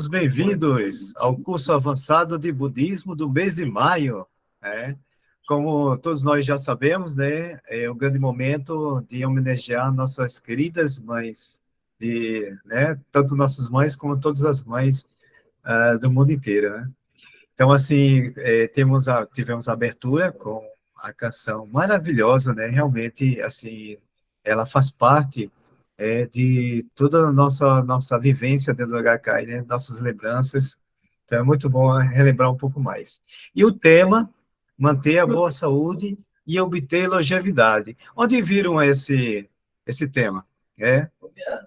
todos bem-vindos ao curso avançado de budismo do mês de maio, né? Como todos nós já sabemos, né, é o grande momento de homenagear nossas queridas mães, né, tanto nossas mães como todas as mães do mundo inteiro, né? Então, assim, tivemos a abertura com a canção maravilhosa, né? Realmente, assim, ela faz parte de toda a nossa vivência dentro do HK, né? Nossas lembranças. Então, é muito bom relembrar um pouco mais. E o tema, manter a boa saúde e obter longevidade. Onde viram esse tema? É,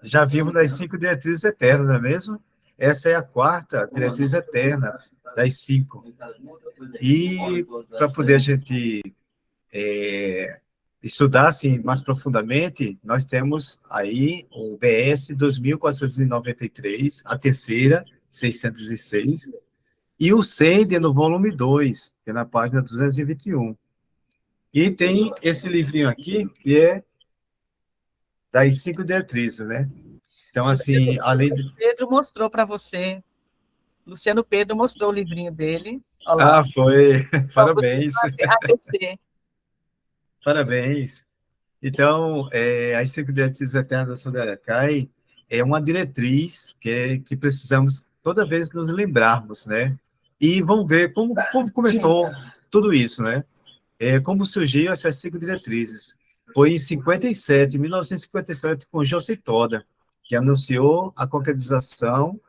já vimos nas 5 diretrizes eternas, não é mesmo? Essa é a quarta diretriz eterna das 5. E para poder a gente estudar assim, mais profundamente, nós temos aí o BS 2493, a terceira, 606, e o SEND no volume 2, que é na página 221. E tem esse livrinho aqui, que é das 5 diretrizes, né? Então, assim, além de... Pedro mostrou para você. Luciano Pedro mostrou o livrinho dele. Olha lá. Ah, foi. Para você Parabéns. fazer ATC. Parabéns. Então, as 5 diretrizes eternas da Sangarakai é uma diretriz que precisamos toda vez nos lembrarmos, né? E vamos ver como começou tudo isso, né? Como surgiu essas 5 diretrizes. Foi em 1957, com José Toda, que anunciou a concretização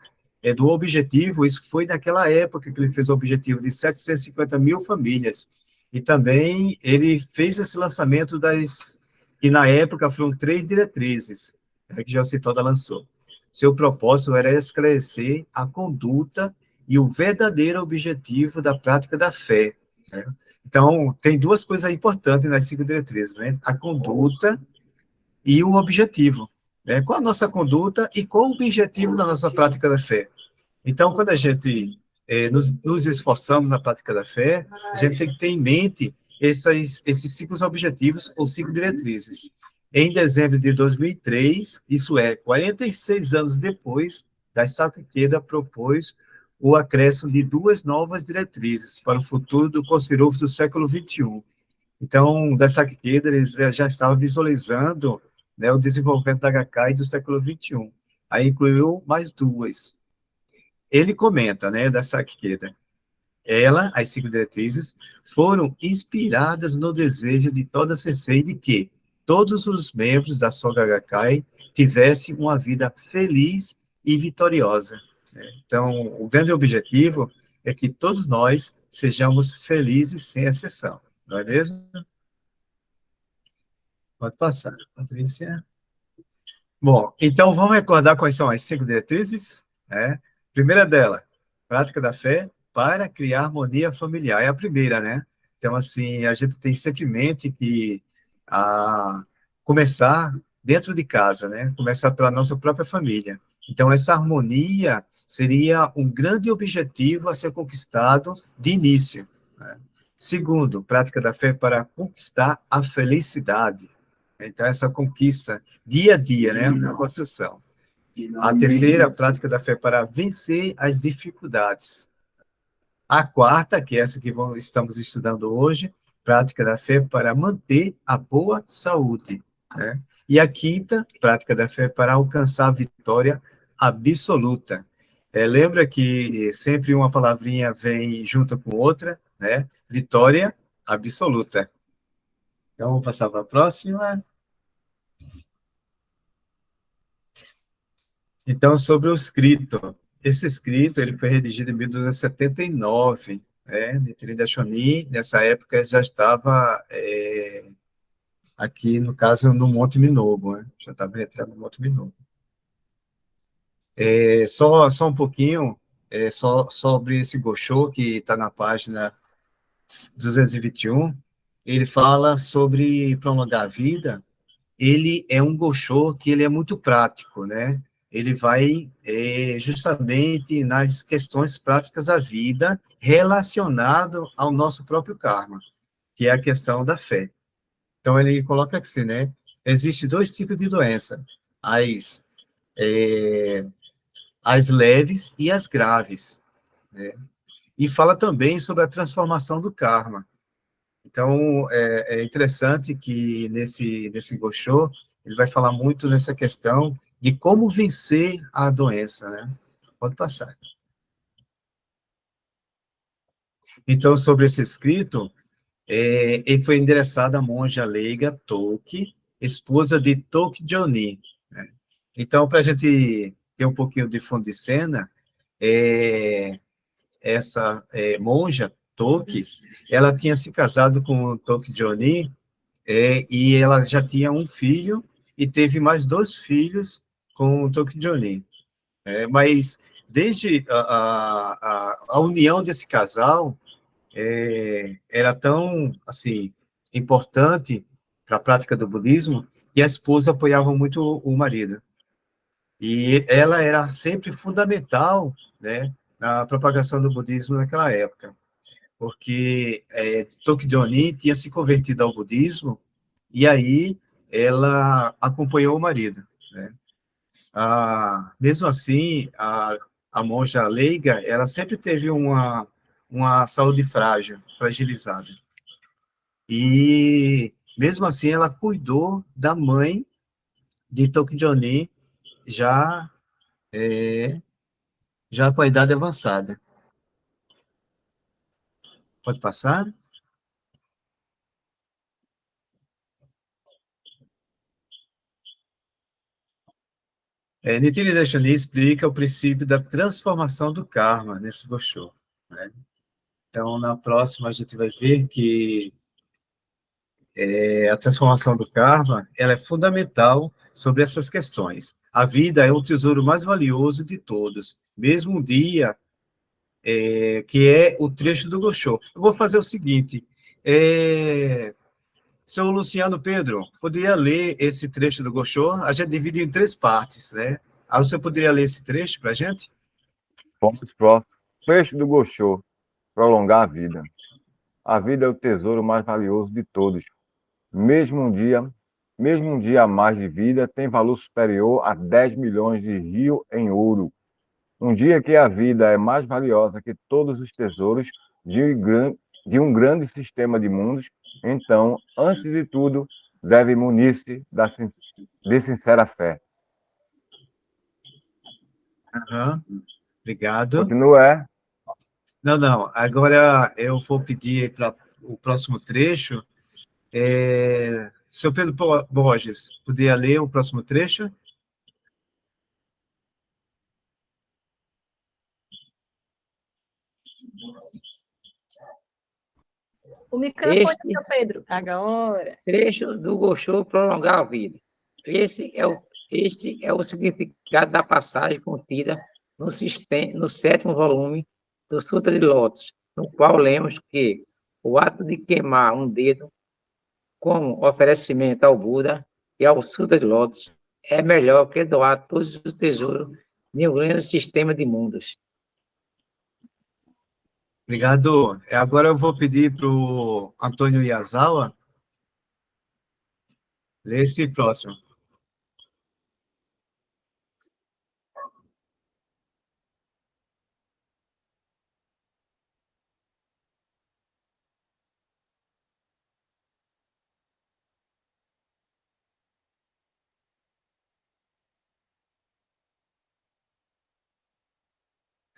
do objetivo. Isso foi naquela época que ele fez o objetivo de 750 mil famílias. E também ele fez esse lançamento e na época foram 3 diretrizes, que José Toda lançou. Seu propósito era esclarecer a conduta e o verdadeiro objetivo da prática da fé, né? Então, tem duas coisas importantes nas 5 diretrizes, né? A conduta e o objetivo, né? Qual a nossa conduta e qual o objetivo da nossa prática da fé? Então, quando a gente nos esforçamos na prática da fé, a gente tem que ter em mente esses 5 objetivos ou 5 diretrizes. Em dezembro de 2003, isso é, 46 anos depois, Daisaku Ikeda propôs o acréscimo de 2 novas diretrizes para o futuro do Conselho do século XXI. Então, Daisaku Ikeda ele já estava visualizando, né, o desenvolvimento da HK do século XXI. Aí incluiu mais duas. Ele comenta, né, da Sakeda, as 5 diretrizes, foram inspiradas no desejo de toda Sensei de que todos os membros da Soga Gakkai tivessem uma vida feliz e vitoriosa, né? Então, o grande objetivo é que todos nós sejamos felizes sem exceção, não é mesmo? Pode passar, Patrícia. Bom, então vamos recordar quais são as 5 diretrizes, né? Primeira dela, prática da fé para criar harmonia familiar. É a primeira, né? Então, assim, a gente tem sempre em mente que começar dentro de casa, né? Começar pela nossa própria família. Então, essa harmonia seria um grande objetivo a ser conquistado de início, né? Segundo, prática da fé para conquistar a felicidade. Então, essa conquista dia a dia, né, na construção. A terceira, a prática da fé para vencer as dificuldades. A quarta, que é essa que estamos estudando hoje, prática da fé para manter a boa saúde, né? E a quinta, prática da fé para alcançar a vitória absoluta. Lembra que sempre uma palavrinha vem junto com outra, né? Vitória absoluta. Então, vamos passar para a próxima. Então, sobre o escrito. Esse escrito ele foi redigido em 1279, né? Nichiren Shonin, nessa época, já estava aqui, no caso, no Monte Minobu, né? Já estava retirado no Monte Minobu. Só um pouquinho, só sobre esse Gosho, que está na página 221, ele fala sobre prolongar a vida. Ele é um Gosho que ele é muito prático, né? Ele vai justamente nas questões práticas da vida relacionado ao nosso próprio karma, que é a questão da fé. Então, ele coloca assim, né? Existem 2 tipos de doença. As as leves e as graves, né? E fala também sobre a transformação do karma. Então, é interessante que nesse Gosho, ele vai falar muito nessa questão de como vencer a doença, né? Pode passar. Então, sobre esse escrito, ele foi endereçado à monja leiga Toki, esposa de Toki Joni, né? Então, para a gente ter um pouquinho de fundo de cena, essa monja Toki, ela tinha se casado com Toki Joni, e ela já tinha um filho e teve mais dois filhos com o Toki Joni. Mas desde a união desse casal era tão assim importante para a prática do budismo que a esposa apoiava muito o marido. E ela era sempre fundamental, né, na propagação do budismo naquela época, porque Tokidoni tinha se convertido ao budismo e aí ela acompanhou o marido, né? Mesmo assim, a monja leiga, ela sempre teve uma saúde frágil, fragilizada. E, mesmo assim, ela cuidou da mãe de Tokijoni, já, já com a idade avançada. Pode passar? Nittini Daishonin explica o princípio da transformação do karma nesse Gosho, né? Então, na próxima, a gente vai ver que a transformação do karma, ela é fundamental sobre essas questões. A vida é o tesouro mais valioso de todos, mesmo um dia, que é o trecho do Gosho. Eu vou fazer o seguinte, seu Luciano Pedro, poderia ler esse trecho do Gosho? A gente divide em três partes, né? Aí você poderia ler esse trecho para a gente? Vamos próximo. Trecho do Gosho. Prolongar a vida. A vida é o tesouro mais valioso de todos. Mesmo um dia a mais de vida tem valor superior a 10 milhões de rios em ouro. Um dia que a vida é mais valiosa que todos os tesouros de um grande sistema de mundos, então, antes de tudo, deve munir-se de sincera fé. Obrigado. Continua. Não. Agora eu vou pedir para o próximo trecho. Seu Pedro Borges, poderia ler o próximo trecho? O microfone é seu Pedro. Agora. Trecho do Gosho prolongar a vida. Este é o significado da passagem contida no sétimo volume do Sutra de Lótus, no qual lemos que o ato de queimar um dedo como oferecimento ao Buda e ao Sutra de Lótus é melhor que doar todos os tesouros de um grande sistema de mundos. Obrigado. Agora eu vou pedir para o Antônio Yazawa ler esse próximo.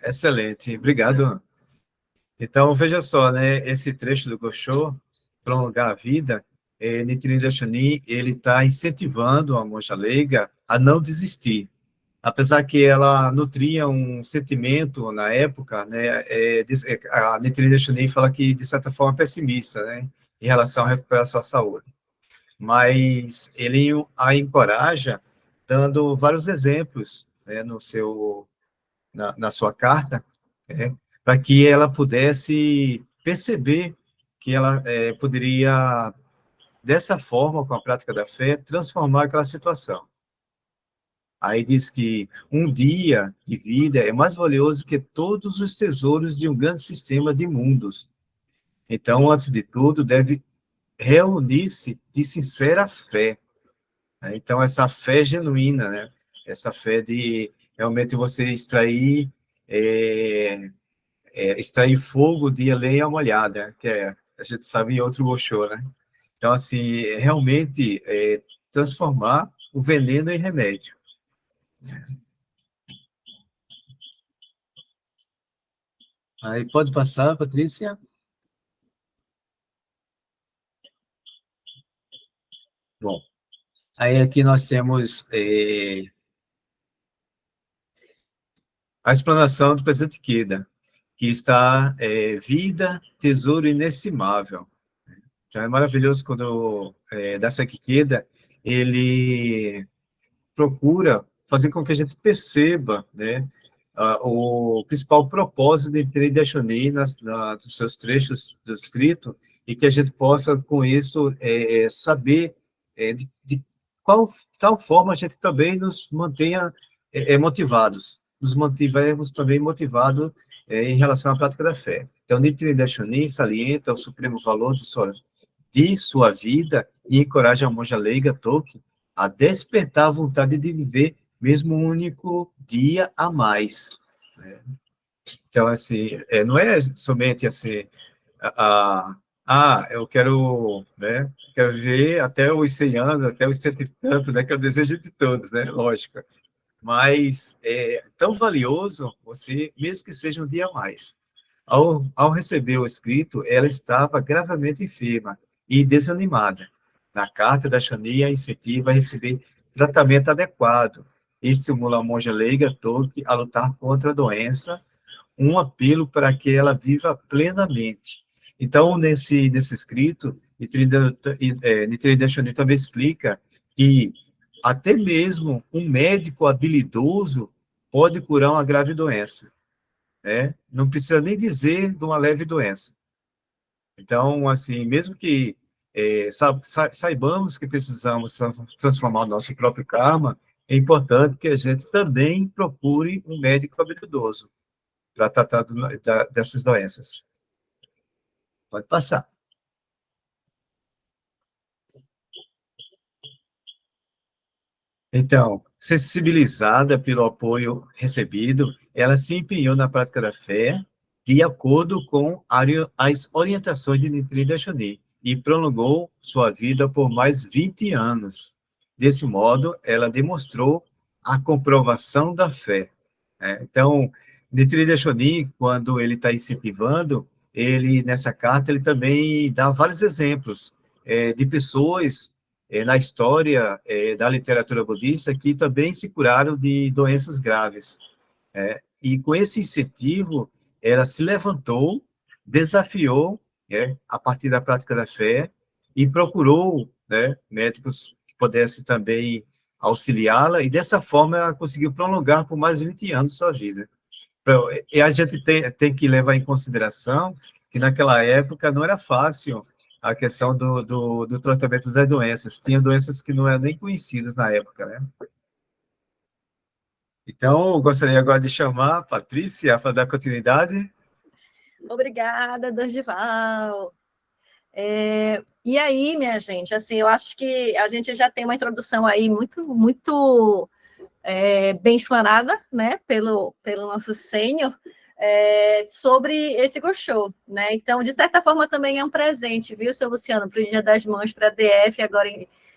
Excelente, obrigado. Então, veja só, né, esse trecho do Gosho, prolongar a vida, Nichiren Daishonin, ele está incentivando a monja leiga a não desistir, apesar que ela nutria um sentimento na época, né, a Nichiren Daishonin fala que, de certa forma, é pessimista, né, em relação a recuperar sua saúde, mas ele a encoraja dando vários exemplos, né, na sua carta, para que ela pudesse perceber que ela poderia, dessa forma, com a prática da fé, transformar aquela situação. Aí diz que um dia de vida é mais valioso que todos os tesouros de um grande sistema de mundos. Então, antes de tudo, deve reunir-se de sincera fé, né? Então, essa fé genuína, né? Essa fé de realmente você extrair fogo de lenha molhada, que a gente sabe em outro Osho, né? Então, assim, realmente transformar o veneno em remédio. Aí pode passar, Patrícia? Bom, aí aqui nós temos a explanação do presente Queda, que está vida, tesouro inestimável. Então, é maravilhoso quando Daiseki Queda, ele procura fazer com que a gente perceba, né, o principal propósito de Trade Shonin dos seus trechos do escrito, e que a gente possa, com isso, saber de qual tal forma a gente também nos mantenha motivados, nos mantivermos também motivados em relação à prática da fé. Então, Nichiren Daishonin salienta o supremo valor de sua vida e encoraja a monja leiga Toki a despertar a vontade de viver mesmo um único dia a mais. Né? Então, assim, não é somente assim, eu quero, né, quero viver até os 100 anos, até os 100 e tanto, né, que é o desejo de todos, né, lógico. Mas é tão valioso você, mesmo que seja um dia a mais. Ao receber o escrito, ela estava gravemente enferma e desanimada. Na carta da Shani, a incentiva a receber tratamento adequado e estimula a monja leiga Toki a lutar contra a doença, um apelo para que ela viva plenamente. Então, nesse escrito, Nichiren Daishonin também explica que até mesmo um médico habilidoso pode curar uma grave doença. Né? Não precisa nem dizer de uma leve doença. Então, assim, mesmo que saibamos que precisamos transformar o nosso próprio karma, é importante que a gente também procure um médico habilidoso para tratar dessas doenças. Pode passar. Então, sensibilizada pelo apoio recebido, ela se empenhou na prática da fé de acordo com as orientações de Nichiren Daishonin e prolongou sua vida por mais 20 anos. Desse modo, ela demonstrou a comprovação da fé. Então, Nichiren Daishonin, quando ele está incentivando, nessa carta, ele também dá vários exemplos de pessoas na história da literatura budista que também se curaram de doenças graves. E com esse incentivo, ela se levantou, desafiou, a partir da prática da fé, e procurou, né, médicos que pudessem também auxiliá-la, e dessa forma ela conseguiu prolongar por mais de 20 anos sua vida. E a gente tem que levar em consideração que naquela época não era fácil a questão do tratamento das doenças. Tinha doenças que não eram nem conhecidas na época, né? Então, eu gostaria agora de chamar a Patrícia para dar continuidade. Obrigada, Dorival. E aí, minha gente, assim, eu acho que a gente já tem uma introdução aí muito bem explanada, né, pelo nosso sênior, sobre esse Gosho, né? Então, de certa forma, também é um presente, viu, seu Luciano, para o Dia das Mães, para a DF, agora,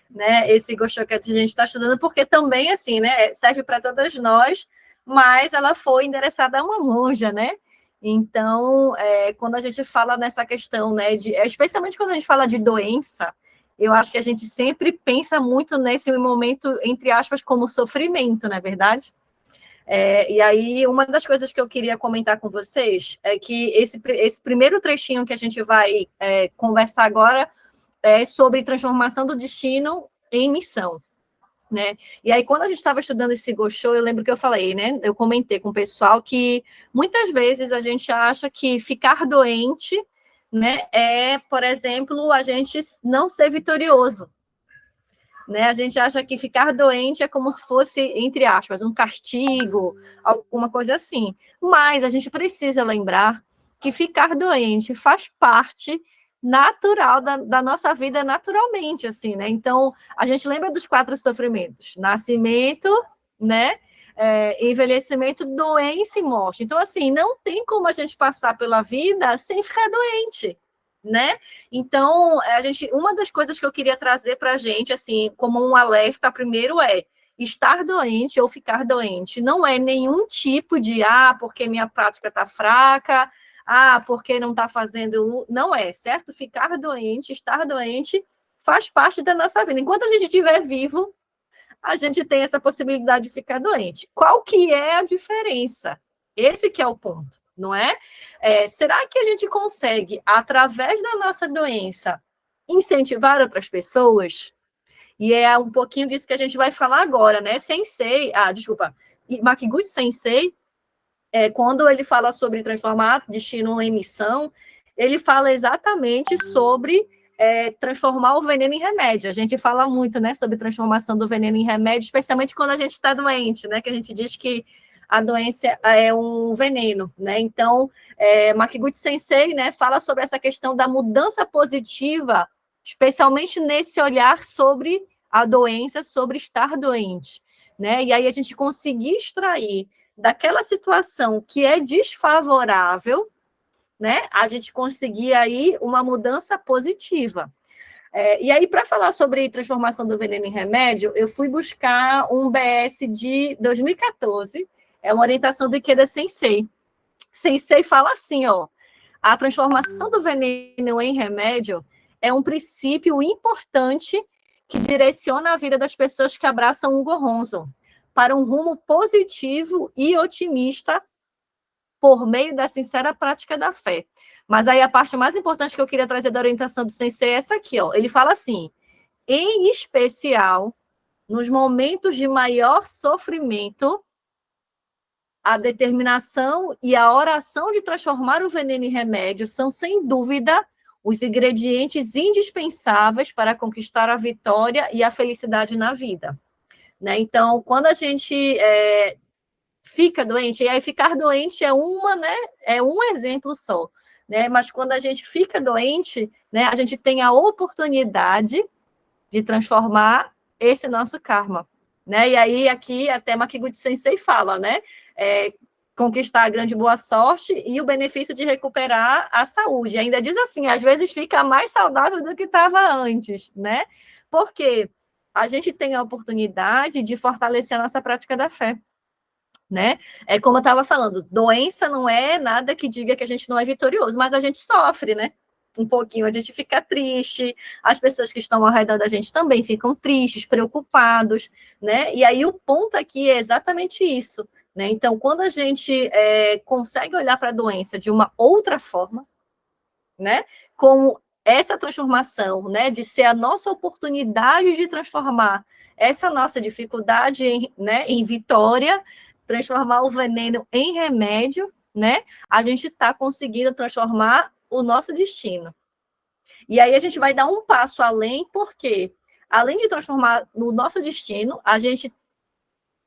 né, esse Gosho que a gente está estudando, porque também, assim, né, serve para todas nós, mas ela foi endereçada a uma monja, né? Então, quando a gente fala nessa questão, né, especialmente quando a gente fala de doença, eu acho que a gente sempre pensa muito nesse momento, entre aspas, como sofrimento, não é verdade? E aí, uma das coisas que eu queria comentar com vocês é que esse primeiro trechinho que a gente vai conversar agora é sobre transformação do destino em missão. Né? E aí, quando a gente estava estudando esse Gosho, eu lembro que eu falei, né? Eu comentei com o pessoal que muitas vezes a gente acha que ficar doente, né, por exemplo, a gente não ser vitorioso. Né? A gente acha que ficar doente é como se fosse, entre aspas, um castigo, alguma coisa assim. Mas a gente precisa lembrar que ficar doente faz parte natural da nossa vida naturalmente, assim, né? Então, a gente lembra dos 4 sofrimentos: nascimento, né? envelhecimento, doença e morte. Então, assim, não tem como a gente passar pela vida sem ficar doente, né? Então, uma das coisas que eu queria trazer para a gente, assim, como um alerta, primeiro estar doente ou ficar doente. Não é nenhum tipo de, porque minha prática está fraca, porque não está fazendo... Não é, certo? Ficar doente, estar doente, faz parte da nossa vida. Enquanto a gente estiver vivo, a gente tem essa possibilidade de ficar doente. Qual que é a diferença? Esse que é o ponto, não é? Será que a gente consegue, através da nossa doença, incentivar outras pessoas? E é um pouquinho disso que a gente vai falar agora, né? Makiguchi Sensei, quando ele fala sobre transformar destino em missão, ele fala exatamente sobre transformar o veneno em remédio. A gente fala muito, né, sobre transformação do veneno em remédio, especialmente quando a gente está doente, né, que a gente diz que a doença é um veneno, né? Então, Makiguchi Sensei, né, fala sobre essa questão da mudança positiva, especialmente nesse olhar sobre a doença, sobre estar doente, né? E aí a gente conseguir extrair daquela situação que é desfavorável, né, a gente conseguir aí uma mudança positiva. E aí, para falar sobre transformação do veneno em remédio, eu fui buscar um BS de 2014, uma orientação do Ikeda Sensei. Sensei fala assim, a transformação do veneno em remédio é um princípio importante que direciona a vida das pessoas que abraçam o Gohonzon para um rumo positivo e otimista por meio da sincera prática da fé. Mas aí a parte mais importante que eu queria trazer da orientação do Sensei é essa aqui, Ele fala assim, em especial, nos momentos de maior sofrimento, a determinação e a oração de transformar o veneno em remédio são, sem dúvida, os ingredientes indispensáveis para conquistar a vitória e a felicidade na vida. Né? Então, quando a gente fica doente, e aí ficar doente é um exemplo só, né? Mas quando a gente fica doente, né, a gente tem a oportunidade de transformar esse nosso karma, né? E aí aqui até Makiguchi Sensei fala, né? Conquistar a grande boa sorte e o benefício de recuperar a saúde. E ainda diz assim, às vezes fica mais saudável do que estava antes, né? Porque a gente tem a oportunidade de fortalecer a nossa prática da fé. Né? Como eu estava falando, doença não é nada que diga que a gente não é vitorioso, mas a gente sofre, né? Um pouquinho, a gente fica triste, as pessoas que estão ao redor da gente também ficam tristes, preocupados, né? E aí o ponto aqui é exatamente isso, né? Então, quando a gente consegue olhar para a doença de uma outra forma, né? Com essa transformação, né? De ser a nossa oportunidade de transformar essa nossa dificuldade em vitória, transformar o veneno em remédio, né? A gente está conseguindo transformar o nosso destino. E aí a gente vai dar um passo além, porque além de transformar no nosso destino,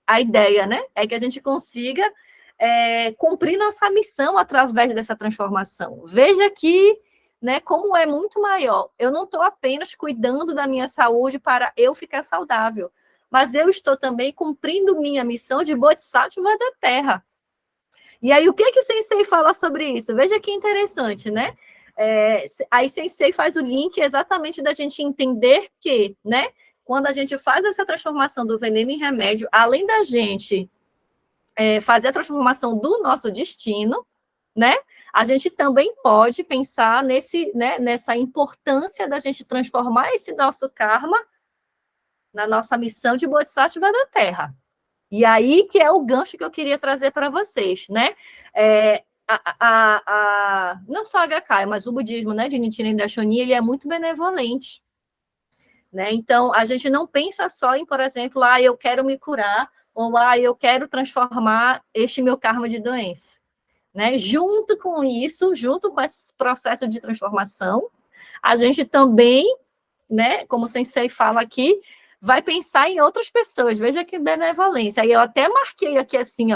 a ideia, né, é que a gente consiga cumprir nossa missão através dessa transformação. Veja que, né, como é muito maior. Eu não estou apenas cuidando da minha saúde para eu ficar saudável, mas eu estou também cumprindo minha missão de Bodhisattva da Terra. E aí, o que Sensei fala sobre isso? Veja que interessante, né? Aí Sensei faz o link exatamente da gente entender que, né, quando a gente faz essa transformação do veneno em remédio, além da gente fazer a transformação do nosso destino, né, a gente também pode pensar nessa importância da gente transformar esse nosso karma na nossa missão de Bodhisattva da Terra. E aí que é o gancho que eu queria trazer para vocês, né? Não só a HK, mas o budismo, né, de Nichiren Daishonin, ele é muito benevolente, né? Então, a gente não pensa só em, por exemplo, eu quero me curar, ou eu quero transformar este meu karma de doença, né? Junto com isso, junto com esse processo de transformação, a gente também, né, como o Sensei fala aqui, vai pensar em outras pessoas. Veja que benevolência. Aí eu até marquei aqui assim,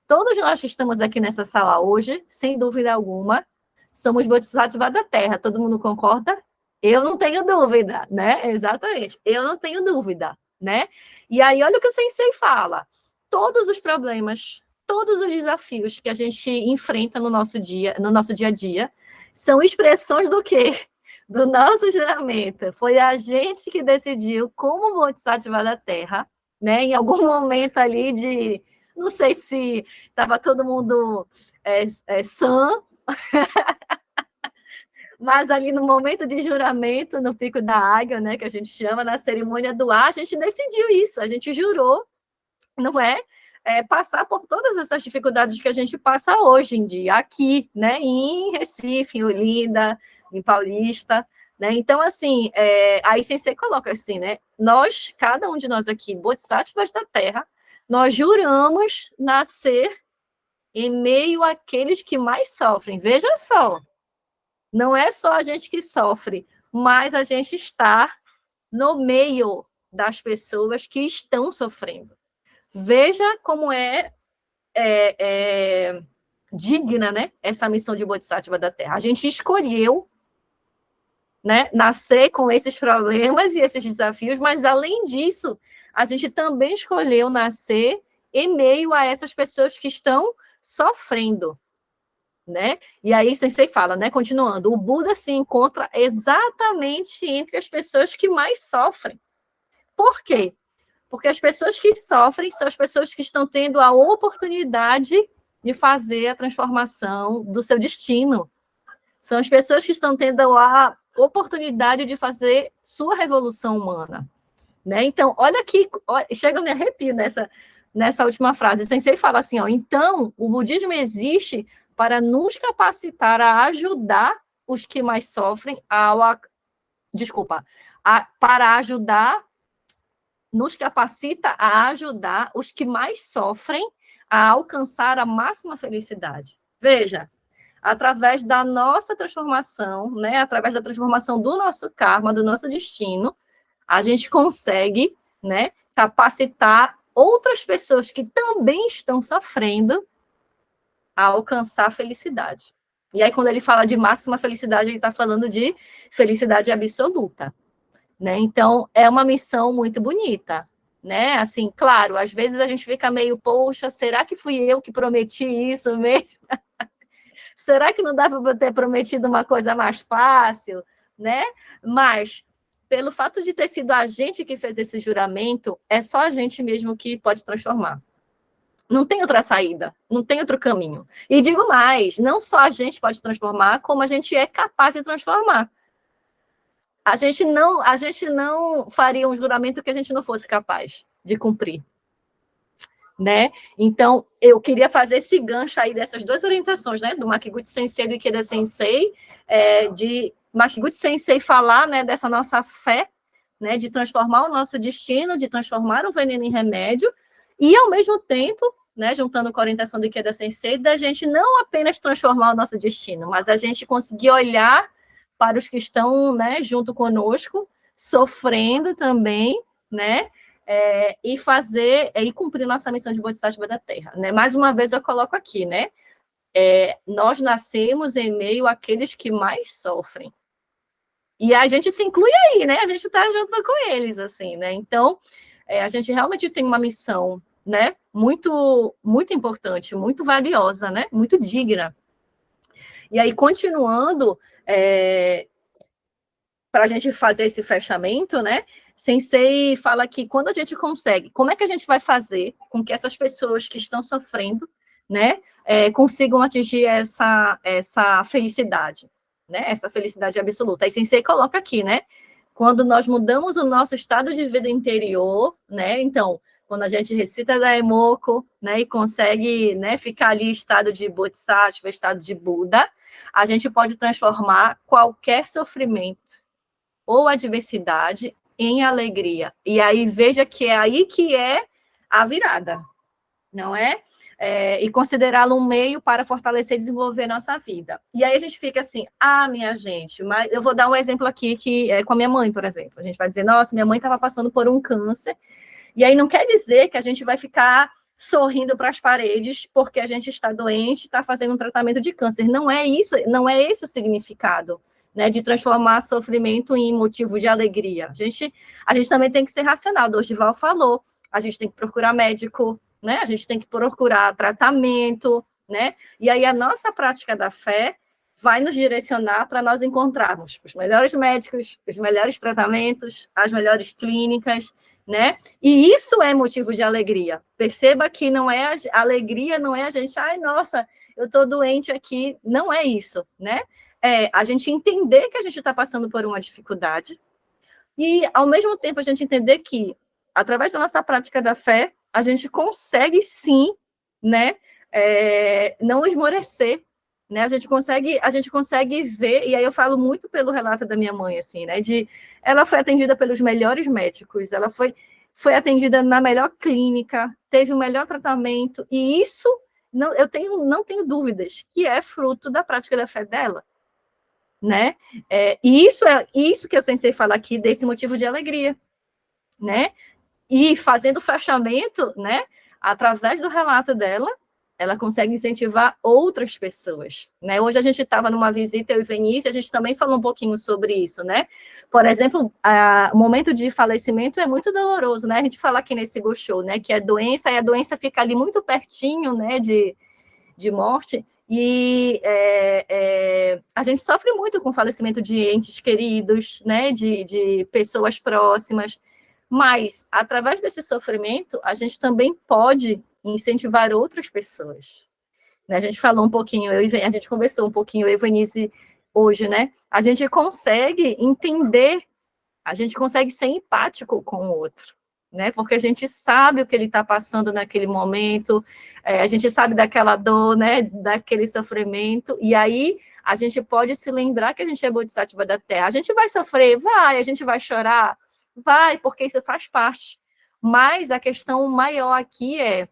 todos nós que estamos aqui nessa sala hoje, sem dúvida alguma, somos Bodhisattva da Terra. Todo mundo concorda? Eu não tenho dúvida, né? Exatamente. Eu não tenho dúvida, né? E aí, olha o que o Sensei fala. todos os problemas, todos os desafios que a gente enfrenta no nosso dia a dia, são expressões do quê? Do nosso juramento. Foi a gente que decidiu como Bodhisattva da Terra, né? Em algum momento ali de, não sei se estava todo mundo sã, mas ali no momento de juramento, no Pico da Águia, né, que a gente chama, na cerimônia do ar, a gente decidiu isso, a gente jurou, não é? Passar por todas essas dificuldades que a gente passa hoje em dia, aqui, né, em Recife, em Olinda, em Paulista, né? Então, assim, aí Sensei coloca assim, né? Nós, cada um de nós aqui, Bodhisattvas da Terra, nós juramos nascer em meio àqueles que mais sofrem. Veja só, não é só a gente que sofre, mas a gente está no meio das pessoas que estão sofrendo. Veja como é digna, né, essa missão de Bodhisattva da Terra. A gente escolheu, né, nascer com esses problemas e esses desafios, mas, além disso, a gente também escolheu nascer em meio a essas pessoas que estão sofrendo, né? E aí, Sensei fala, né, continuando, o Buda se encontra exatamente entre as pessoas que mais sofrem. Por quê? Porque as pessoas que sofrem são as pessoas que estão tendo a oportunidade de fazer a transformação do seu destino. São as pessoas que estão tendo a oportunidade de fazer sua revolução humana, né? Então, olha aqui, chega a me arrepio nessa última frase. Sensei fala assim, ó, então, o budismo existe para nos capacitar a ajudar os que mais sofrem para ajudar, nos capacita a ajudar os que mais sofrem a alcançar a máxima felicidade. Veja, através da nossa transformação, né, através da transformação do nosso karma, do nosso destino, a gente consegue, né, capacitar outras pessoas que também estão sofrendo a alcançar a felicidade. E aí, quando ele fala de máxima felicidade, ele está falando de felicidade absoluta, né? Então, é uma missão muito bonita, né? Assim, claro, às vezes a gente fica meio, poxa, será que fui eu que prometi isso mesmo? Será que não dava para ter prometido uma coisa mais fácil, né? Mas, pelo fato de ter sido a gente que fez esse juramento, é só a gente mesmo que pode transformar. Não tem outra saída, não tem outro caminho. E digo mais, não só a gente pode transformar, como a gente é capaz de transformar. A gente não faria um juramento que a gente não fosse capaz de cumprir, né? Então, eu queria fazer esse gancho aí dessas duas orientações, né? Do Makiguchi Sensei e do Ikeda Sensei, de Makiguchi Sensei falar, né, dessa nossa fé, né, de transformar o nosso destino, de transformar o veneno em remédio, e, ao mesmo tempo, né, juntando com a orientação do Ikeda Sensei, da gente não apenas transformar o nosso destino, mas a gente conseguir olhar para os que estão, né, junto conosco, sofrendo também, né, e fazer, e cumprir nossa missão de Bodhisattva da Terra, né? Mais uma vez eu coloco aqui, né, nós nascemos em meio àqueles que mais sofrem. E a gente se inclui aí, né? A gente está junto com eles, assim, né? Então, a gente realmente tem uma missão, né, muito, muito importante, muito valiosa, né, muito digna. E aí, continuando, para a gente fazer esse fechamento, né, Sensei fala que quando a gente consegue, como é que a gente vai fazer com que essas pessoas que estão sofrendo, né, consigam atingir essa felicidade, né, essa felicidade absoluta. Aí Sensei coloca aqui, né, quando nós mudamos o nosso estado de vida interior, né, então, quando a gente recita Daimoku, né, e consegue, né, ficar ali em estado de Bodhisattva, estado de Buda, a gente pode transformar qualquer sofrimento ou adversidade em alegria. E aí, veja que é aí que é a virada, não é? E considerá-lo um meio para fortalecer e desenvolver nossa vida. E aí a gente fica assim, minha gente, mas eu vou dar um exemplo aqui, que é com a minha mãe, por exemplo. A gente vai dizer, nossa, minha mãe estava passando por um câncer, e aí não quer dizer que a gente vai ficar sorrindo para as paredes porque a gente está doente, está fazendo um tratamento de câncer. Não é isso, não é esse o significado, né, de transformar sofrimento em motivo de alegria. A gente também tem que ser racional. Dorival falou, a gente tem que procurar médico, né? A gente tem que procurar tratamento, né? E aí a nossa prática da fé vai nos direcionar para nós encontrarmos os melhores médicos, os melhores tratamentos, as melhores clínicas, né? E isso é motivo de alegria. Perceba que não é a alegria, não é a gente, ai, nossa, eu estou doente aqui. Não é isso, né? É a gente entender que a gente está passando por uma dificuldade e, ao mesmo tempo, a gente entender que, através da nossa prática da fé, a gente consegue, sim, né, não esmorecer, né? A gente consegue ver, e aí eu falo muito pelo relato da minha mãe, assim, né, ela foi atendida pelos melhores médicos, ela foi atendida na melhor clínica, teve o melhor tratamento, e isso, não tenho dúvidas, que é fruto da prática da fé dela, né? E isso que eu sensei falar aqui, desse motivo de alegria, né? E fazendo o fechamento, né? Através do relato dela, ela consegue incentivar outras pessoas, né? Hoje a gente estava numa visita, eu e Vinícius, a gente também falou um pouquinho sobre isso, né? Por exemplo, o momento de falecimento é muito doloroso, né? A gente fala aqui nesse Go Show, né? Que é doença, e a doença fica ali muito pertinho, né? De morte, e a gente sofre muito com o falecimento de entes queridos, né, de pessoas próximas, mas, através desse sofrimento, a gente também pode incentivar outras pessoas. Né? A gente falou um pouquinho, a gente conversou um pouquinho, eu e Vanise, hoje, né? A gente consegue entender, a gente consegue ser empático com o outro, né? Porque a gente sabe o que ele está passando naquele momento, a gente sabe daquela dor, né? Daquele sofrimento, e aí a gente pode se lembrar que a gente é Bodhisattva da Terra. A gente vai sofrer? Vai. A gente vai chorar? Vai, porque isso faz parte. Mas a questão maior aqui é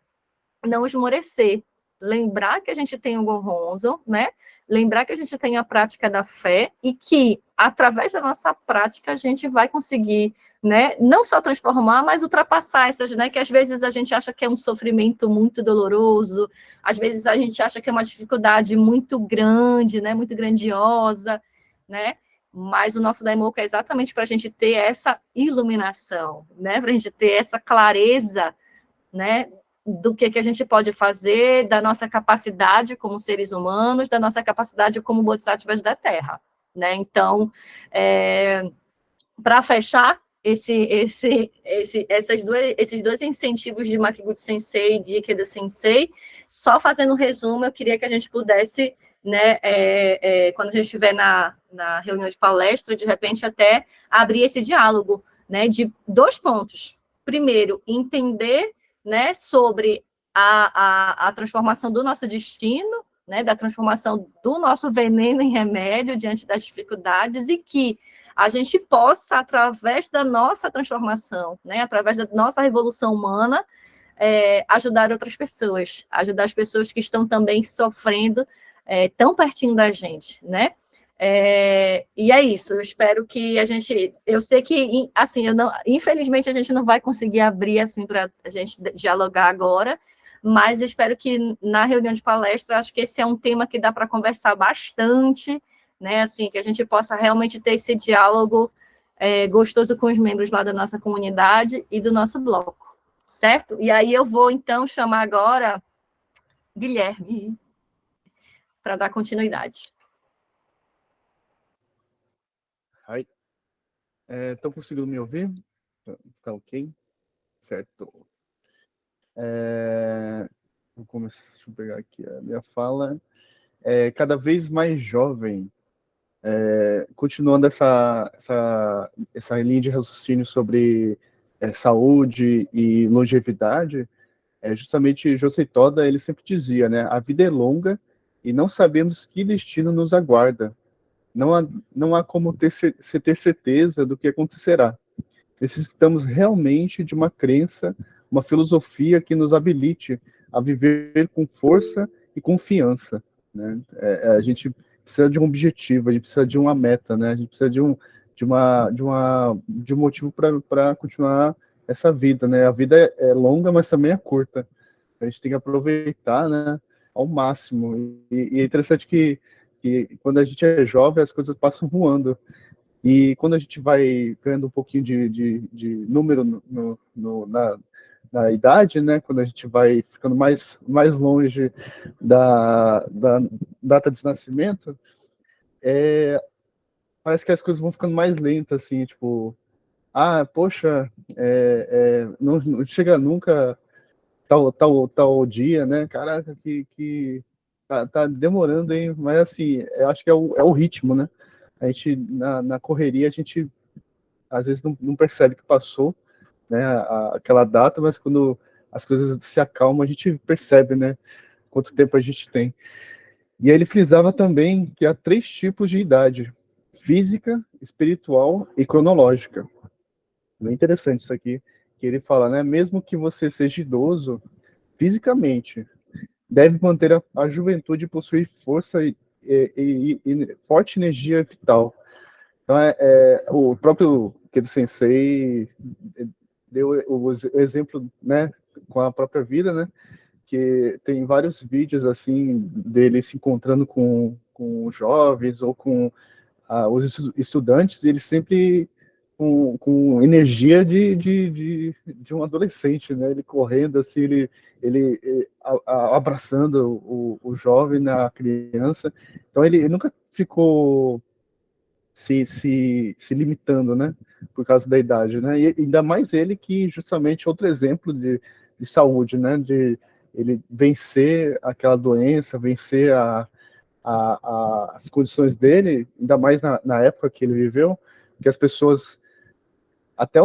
não esmorecer, lembrar que a gente tem o Gohonzon, né? Lembrar que a gente tem a prática da fé e que, através da nossa prática, a gente vai conseguir, né, não só transformar, mas ultrapassar essas, né, que às vezes a gente acha que é um sofrimento muito doloroso, às vezes a gente acha que é uma dificuldade muito grande, né, muito grandiosa, né, mas o nosso Daimoku é exatamente para a gente ter essa iluminação, né, para a gente ter essa clareza, né, do que a gente pode fazer, da nossa capacidade como seres humanos, da nossa capacidade como bodhisattvas da Terra, né? Então, para fechar esses dois incentivos de Makiguchi Sensei e de Ikeda Sensei, só fazendo um resumo, eu queria que a gente pudesse, né, quando a gente estiver na reunião de palestra, de repente até abrir esse diálogo, né, de 2 pontos. Primeiro, entender, né, sobre a transformação do nosso destino, né, da transformação do nosso veneno em remédio diante das dificuldades, e que a gente possa, através da nossa transformação, né, através da nossa revolução humana, ajudar outras pessoas, ajudar as pessoas que estão também sofrendo tão pertinho da gente, né? E é isso, eu espero que eu sei que, assim, infelizmente a gente não vai conseguir abrir, assim, para a gente dialogar agora, mas eu espero que na reunião de palestra, acho que esse é um tema que dá para conversar bastante, né, assim, que a gente possa realmente ter esse diálogo gostoso com os membros lá da nossa comunidade e do nosso bloco, certo? E aí eu vou, então, chamar agora Guilherme para dar continuidade. Ai. Estão conseguindo me ouvir? Tá ok? Certo. Vou começar, deixa eu pegar aqui a minha fala. Cada vez mais jovem, continuando essa linha de raciocínio sobre saúde e longevidade, justamente Josei Toda, ele sempre dizia, né? A vida é longa e não sabemos que destino nos aguarda. Não há como ter certeza do que acontecerá. Necessitamos realmente de uma crença, uma filosofia que nos habilite a viver com força e confiança, né? A gente precisa de um objetivo, a gente precisa de uma meta, né? A gente precisa de um motivo para continuar essa vida, né? A vida é longa, mas também é curta. A gente tem que aproveitar, né, ao máximo. E é interessante que quando a gente é jovem, as coisas passam voando. E quando a gente vai ganhando um pouquinho de número da idade, né, quando a gente vai ficando mais longe da data de nascimento, parece que as coisas vão ficando mais lentas, assim, tipo, poxa, não chega nunca tal dia, né? Caraca, que tá demorando, hein? Mas assim, eu acho que é o ritmo, né? A gente, na correria, a gente às vezes não percebe que passou, né, aquela data, mas quando as coisas se acalmam, a gente percebe, né, quanto tempo a gente tem. E aí ele frisava também que há 3 tipos de idade: física, espiritual e cronológica. Bem interessante isso aqui, que ele fala, né, mesmo que você seja idoso fisicamente, deve manter a juventude e possuir força e forte energia vital. Então, o próprio Kedo Sensei deu o exemplo, né, com a própria vida, né, que tem vários vídeos, assim, dele se encontrando com jovens ou com os estudantes, e ele sempre com energia de um adolescente, né, ele correndo, assim, ele abraçando o jovem, a criança. Então, ele nunca ficou se limitando, né, por causa da idade, né, e ainda mais ele que justamente outro exemplo de saúde, né, de ele vencer aquela doença, vencer as condições dele, ainda mais na época que ele viveu, que as pessoas, até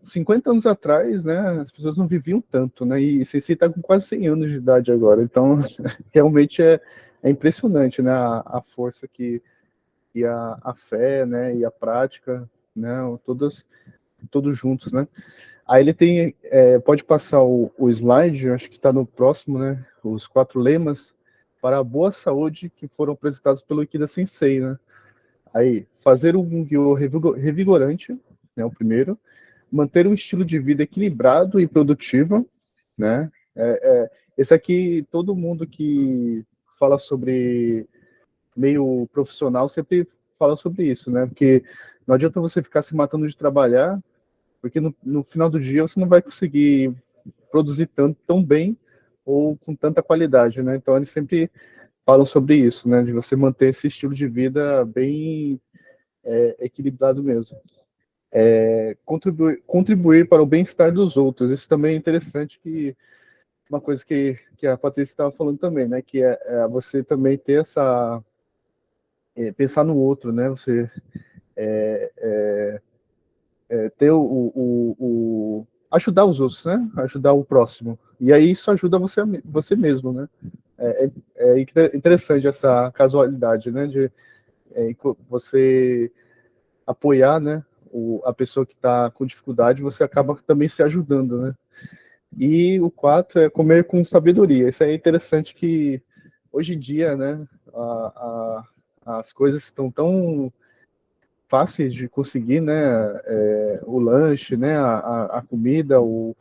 50 anos atrás, né, as pessoas não viviam tanto, né, e Sensei está com quase 100 anos de idade agora, então realmente é impressionante, né, a força e a fé, né, e a prática, né, todos juntos, né. Aí ele tem, pode passar o slide, acho que está no próximo, né, os 4 lemas para a boa saúde que foram apresentados pelo Ikeda Sensei, né. Aí, fazer um Gungyo revigorante, né, o primeiro, manter um estilo de vida equilibrado e produtivo, né. Esse aqui, todo mundo que fala sobre meio profissional sempre fala sobre isso, né? Porque não adianta você ficar se matando de trabalhar, porque no final do dia você não vai conseguir produzir tão bem ou com tanta qualidade, né? Então eles sempre falam sobre isso, né? De você manter esse estilo de vida bem equilibrado mesmo. Contribuir para o bem-estar dos outros. Isso também é interessante, que uma coisa que a Patrícia estava falando também, né? Que é você também ter essa pensar no outro, né? Você ter ajudar os outros, né? Ajudar o próximo. E aí isso ajuda você mesmo, né? É interessante essa casualidade, né? De você apoiar, né? A pessoa que está com dificuldade, você acaba também se ajudando, né? E o 4 é comer com sabedoria. Isso aí é interessante, que hoje em dia, né? As coisas estão tão fáceis de conseguir, né? O lanche, né? A comida, o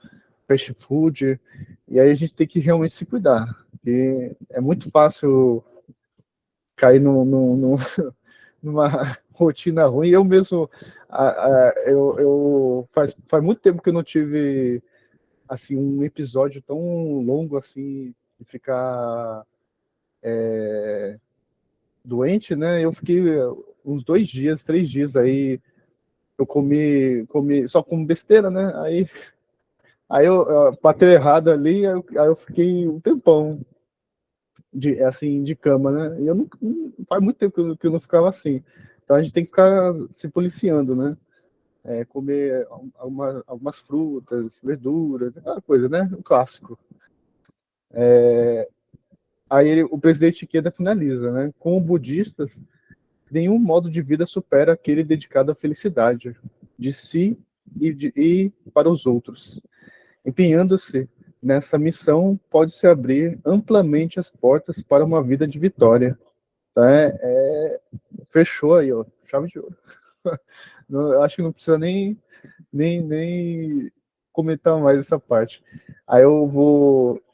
fast food, e aí a gente tem que realmente se cuidar, porque é muito fácil cair numa rotina ruim. Eu mesmo, faz muito tempo que eu não tive assim um episódio tão longo assim de ficar doente, né? Eu fiquei uns 2 dias, 3 dias aí. Eu comi só com besteira, né? Aí bateu errado ali, aí eu fiquei um tempão assim, de cama, né? E eu não, faz muito tempo que eu não ficava assim. Então a gente tem que ficar se policiando, né? Comer algumas frutas, verduras, aquela coisa, né? O clássico. Aí o presidente Ikeda finaliza, né? Como budistas, nenhum modo de vida supera aquele dedicado à felicidade de si e para os outros. Empenhando-se nessa missão, pode-se abrir amplamente as portas para uma vida de vitória. Tá? Fechou aí, ó, chave de ouro. Eu acho que não precisa nem comentar mais essa parte. Aí eu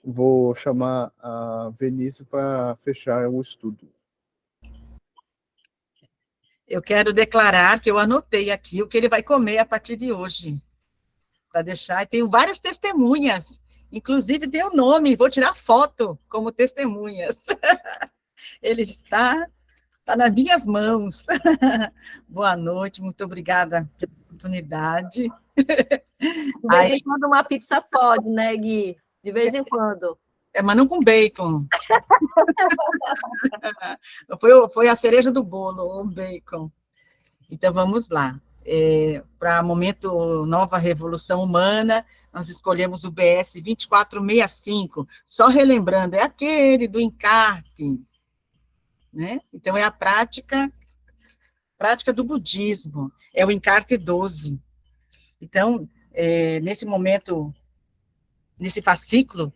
vou chamar a Venice para fechar o estudo. Eu quero declarar que eu anotei aqui o que ele vai comer a partir de hoje. para deixar, e tenho várias testemunhas, inclusive tem o nome, vou tirar foto como testemunhas. Ele está nas minhas mãos. Boa noite, muito obrigada pela oportunidade. De vez em quando uma pizza pode, né, Gui? De vez em quando. Mas não com bacon. Foi a cereja do bolo, o bacon. Então, vamos lá. Para momento Nova Revolução Humana, nós escolhemos o BS 2465, só relembrando, é aquele do encarte, né? Então, é a prática do budismo, é o encarte 12. Então, nesse momento, nesse fascículo,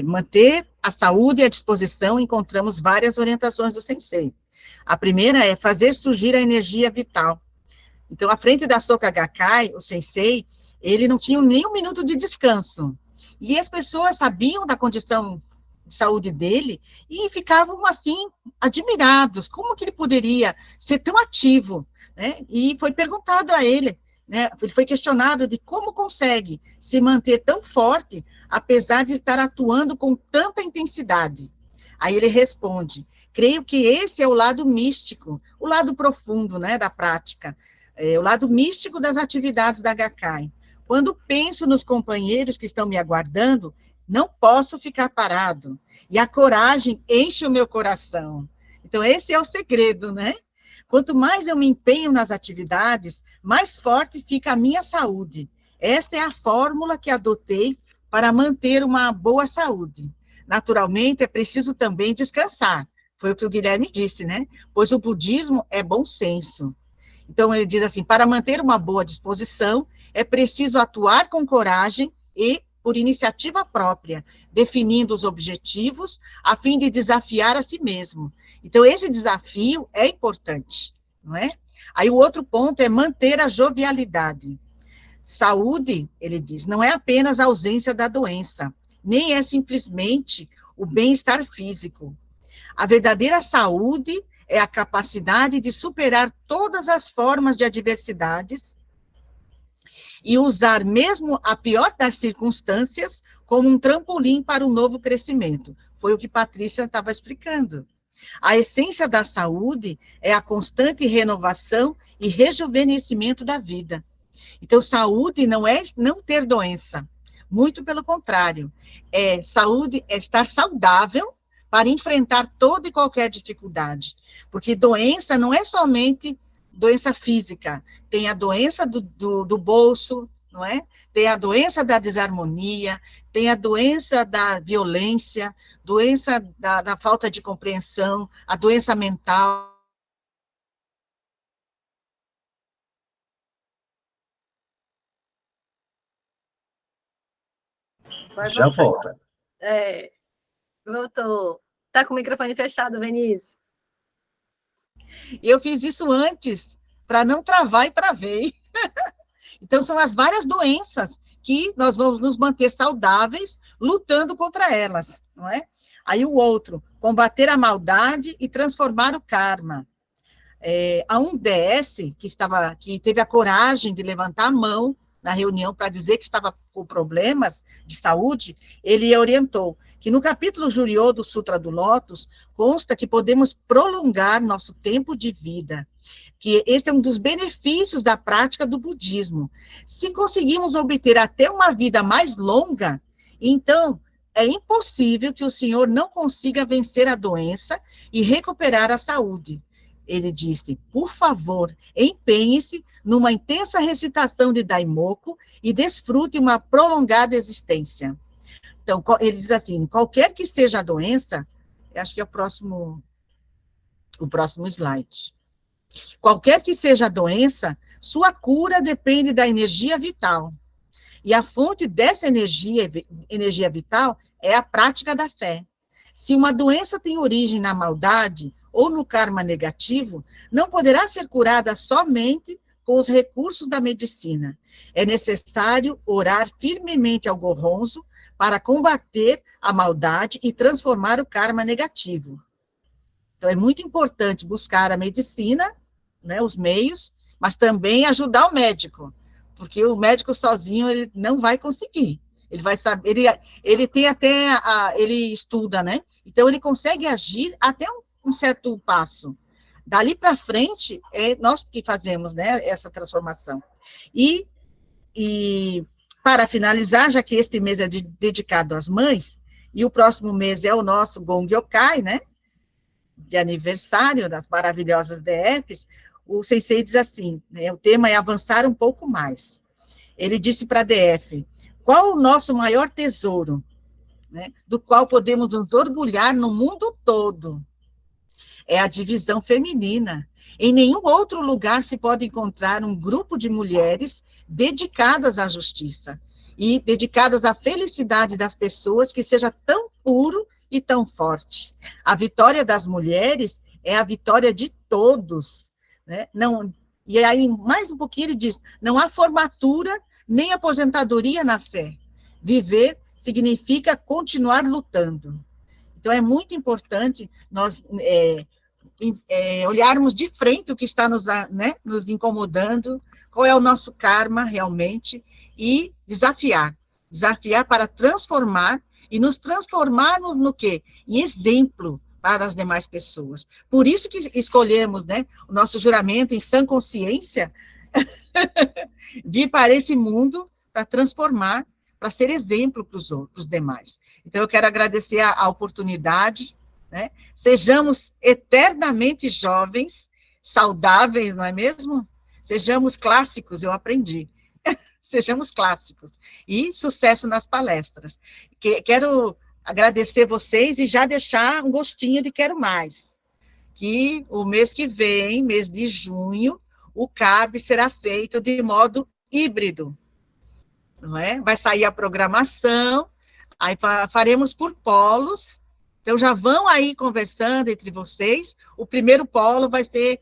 manter a saúde e a disposição, encontramos várias orientações do Sensei. A primeira é fazer surgir a energia vital. Então, à frente da Soka Gakkai, o Sensei, ele não tinha nem um minuto de descanso. E as pessoas sabiam da condição de saúde dele e ficavam, assim, admirados. Como que ele poderia ser tão ativo, né? E foi perguntado a ele, né? Ele foi questionado de como consegue se manter tão forte, apesar de estar atuando com tanta intensidade. Aí ele responde, creio que esse é o lado místico, o lado profundo, né, da prática, o lado místico das atividades da Gakkai. Quando penso nos companheiros que estão me aguardando, não posso ficar parado, e a coragem enche o meu coração. Então, esse é o segredo, né? Quanto mais eu me empenho nas atividades, mais forte fica a minha saúde. Esta é a fórmula que adotei para manter uma boa saúde. Naturalmente, é preciso também descansar. Foi o que o Guilherme disse, né? Pois o budismo é bom senso. Então, ele diz assim, para manter uma boa disposição, é preciso atuar com coragem e por iniciativa própria, definindo os objetivos, a fim de desafiar a si mesmo. Então, esse desafio é importante, não é? Aí, o outro ponto é manter a jovialidade. Saúde, ele diz, não é apenas a ausência da doença, nem é simplesmente o bem-estar físico. A verdadeira saúde é a capacidade de superar todas as formas de adversidades e usar mesmo a pior das circunstâncias como um trampolim para um novo crescimento. Foi o que Patrícia estava explicando. A essência da saúde é a constante renovação e rejuvenescimento da vida. Então, saúde não é não ter doença, muito pelo contrário. Saúde é estar saudável para enfrentar toda e qualquer dificuldade, porque doença não é somente doença física, tem a doença do bolso, não é? Tem a doença da desarmonia, tem a doença da violência, doença da falta de compreensão, a doença mental. Já volta. Voltou. Está com o microfone fechado, Vinícius. E eu fiz isso antes, para não travar e travei. Então, são as várias doenças que nós vamos nos manter saudáveis, lutando contra elas, não é? Aí o outro, combater a maldade e transformar o karma. Há um DS que teve a coragem de levantar a mão na reunião para dizer que estava com problemas de saúde, ele orientou que no capítulo Juriô do Sutra do Lótus, consta que podemos prolongar nosso tempo de vida, que esse é um dos benefícios da prática do budismo. Se conseguimos obter até uma vida mais longa, então é impossível que o Senhor não consiga vencer a doença e recuperar a saúde. Ele disse, por favor, empenhe-se numa intensa recitação de Daimoku e desfrute uma prolongada existência. Então, ele diz assim, qualquer que seja a doença, acho que é o próximo slide. Qualquer que seja a doença, sua cura depende da energia vital. E a fonte dessa energia vital é a prática da fé. Se uma doença tem origem na maldade ou no karma negativo, não poderá ser curada somente com os recursos da medicina. É necessário orar firmemente ao Gohonzo para combater a maldade e transformar o karma negativo. Então, é muito importante buscar a medicina, né, os meios, mas também ajudar o médico, porque o médico sozinho ele não vai conseguir. Ele vai saber, ele tem até, ele estuda, né? Então, ele consegue agir até um certo passo. Dali para frente, é nós que fazemos, né, essa transformação. E para finalizar, já que este mês é dedicado às mães, e o próximo mês é o nosso Gongyokai, né, de aniversário das maravilhosas DFs, o sensei diz assim, né, o tema é avançar um pouco mais. Ele disse para a DF, qual o nosso maior tesouro, né, do qual podemos nos orgulhar no mundo todo? É a divisão feminina. Em nenhum outro lugar se pode encontrar um grupo de mulheres dedicadas à justiça e dedicadas à felicidade das pessoas que seja tão puro e tão forte. A vitória das mulheres é a vitória de todos, né? Não, e aí, mais um pouquinho, ele diz, não há formatura nem aposentadoria na fé. Viver significa continuar lutando. Então, é muito importante nós olharmos de frente o que está nos incomodando, qual é o nosso karma realmente, e desafiar para transformar, e nos transformarmos no quê? Em exemplo para as demais pessoas. Por isso que escolhemos, né, o nosso juramento em sã consciência, vir para esse mundo para transformar, para ser exemplo para os demais. Então, eu quero agradecer a oportunidade, né? Sejamos eternamente jovens, saudáveis, não é mesmo? Sejamos clássicos, eu aprendi. Sejamos clássicos. E sucesso nas palestras. Quero agradecer vocês e já deixar um gostinho de quero mais. Que o mês que vem, mês de junho, o CAB será feito de modo híbrido, não é? Vai sair a programação, aí faremos por polos, então já vão aí conversando entre vocês, o primeiro polo vai ser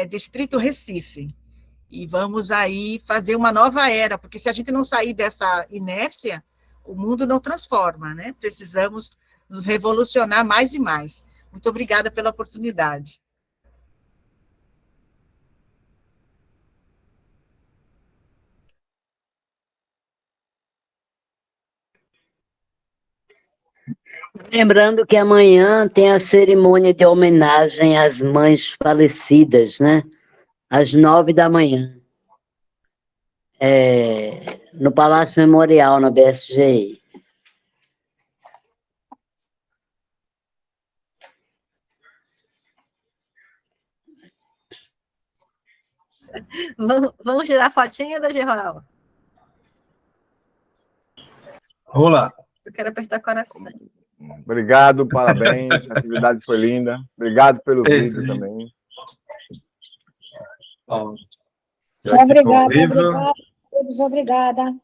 Distrito Recife, e vamos aí fazer uma nova era, porque se a gente não sair dessa inércia, o mundo não transforma, né? Precisamos nos revolucionar mais e mais. Muito obrigada pela oportunidade. Lembrando que amanhã tem a cerimônia de homenagem às mães falecidas, né? Às 9 da manhã. No Palácio Memorial, na BSGI. Vamos tirar fotinha da Geraldo? Vamos lá. Eu quero apertar coração. Obrigado, parabéns. A atividade foi linda. Obrigado pelo vídeo também. Obrigada.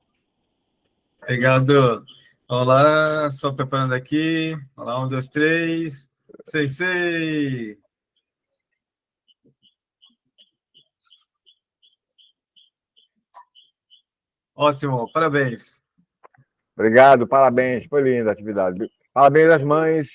Obrigado. Vamos lá, só preparando aqui. Vamos lá, 1, 2, 3. Sensei! Ótimo, parabéns. Obrigado, parabéns. Foi linda a atividade. Parabéns às mães.